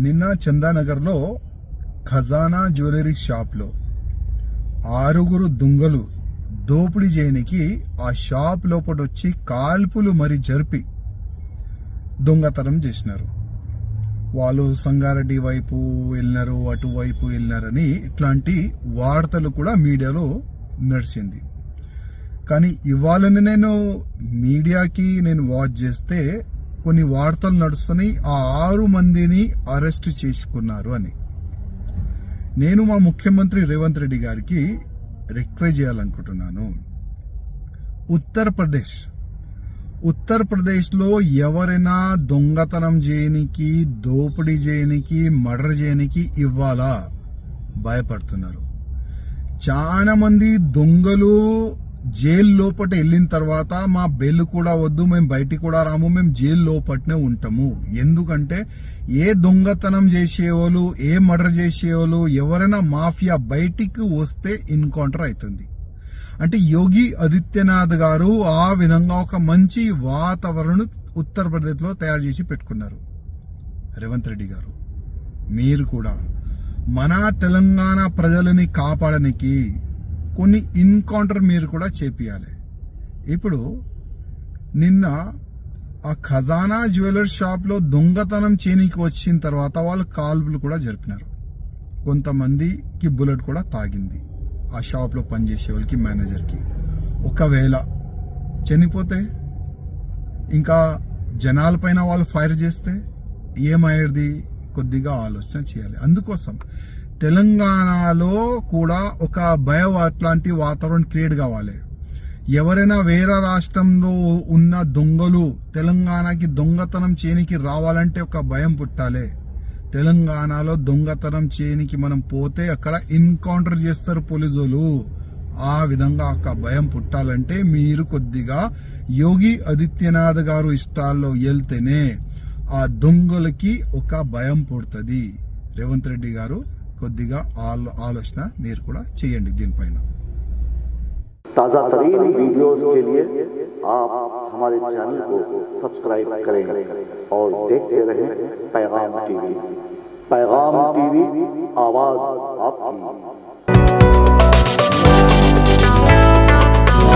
నిన్న చందానగర్లో ఖజానా జ్యువెలరీ షాప్లో 6 దొంగలు దోపిడీ చేయనికి ఆ షాప్ లోపటొచ్చి కాల్పులు మరి జరిపి దొంగతనం చేసినారు. వాళ్ళు సంగారెడ్డి వైపు వెళ్ళినారు, అటువైపు వెళ్ళినారని ఇట్లాంటి వార్తలు కూడా మీడియాలో నడిచింది. కానీ ఇవాళని నేను మీడియాకి వాచ్ చేస్తే కొన్ని వార్తలు నడుస్తున్నాయి, ఆ 6 మందిని అరెస్ట్ చేసుకున్నారు అని. నేను మా ముఖ్యమంత్రి రేవంత్ రెడ్డి గారికి రిక్వెస్ట్ చేయాలనుకుంటున్నాను. ఉత్తరప్రదేశ్లో ఎవరైనా దొంగతనం చేయనికి, దోపిడీ చేయనికి, మర్డర్ చేయనికి ఇవ్వాలా భయపడుతున్నారు. చాలా మంది దొంగలు జైలు లోపట వెళ్ళిన తర్వాత మా బెయిల్ కూడా వద్దు, మేము బయటికి కూడా రాము, మేము జైలు లోపటనే ఉంటాము. ఎందుకంటే ఏ దొంగతనం చేసేవాళ్ళు, ఏ మర్డర్ చేసేవాళ్ళు, ఎవరైనా మాఫియా బయటికి వస్తే ఎన్కౌంటర్ అవుతుంది. అంటే యోగి ఆదిత్యనాథ్ గారు ఆ విధంగా ఒక మంచి వాతావరణం ఉత్తరప్రదేశ్లో తయారు చేసి పెట్టుకున్నారు. రేవంత్ రెడ్డి గారు, మీరు కూడా మన తెలంగాణ ప్రజలని కాపాడడానికి కొన్ని ఎన్కౌంటర్ మీరు కూడా చేపియాలి. ఇప్పుడు నిన్న ఆ ఖజానా జ్యువెలరీ షాప్లో దొంగతనం చేయనికి వచ్చిన తర్వాత వాళ్ళు కాల్పులు కూడా జరిపినారు. కొంతమందికి బుల్లెట్ కూడా తాగింది. ఆ షాప్లో పనిచేసే వాళ్ళకి, మేనేజర్కి. ఒకవేళ చనిపోతే, ఇంకా జనాలపైన వాళ్ళు ఫైర్ చేస్తే ఏమయ్యేది? కొద్దిగా ఆలోచన చేయాలి. అందుకోసం తెలంగాణలో కూడా ఒక భయం అట్లాంటి వాతావరణం క్రియేట్ కావాలి. ఎవరైనా వేరే రాష్ట్రంలో ఉన్న దొంగలు తెలంగాణకి దొంగతనం చేయనికి రావాలంటే ఒక భయం పుట్టాలి. తెలంగాణలో దొంగతనం చేయనికి మనం పోతే అక్కడ ఎన్కౌంటర్ చేస్తారు పోలీసులు. ఆ విధంగా ఒక భయం పుట్టాలంటే మీరు కొద్దిగా యోగి ఆదిత్యనాథ్ గారు ఇష్టాల్లో వెళ్తేనే ఆ దొంగలకి ఒక భయం పుడుతుంది. రేవంత్ రెడ్డి గారు కొద్దిగా ఆలోచన మీరు కూడా చేయండి దీనిపైన. ताज़ा तरीन वीडियोस के लिए आप हमारे चैनल को सब्सक्राइब करें और देखते रहें पैगाम टीवी। पैगाम टीवी, आवाज़ आपकी।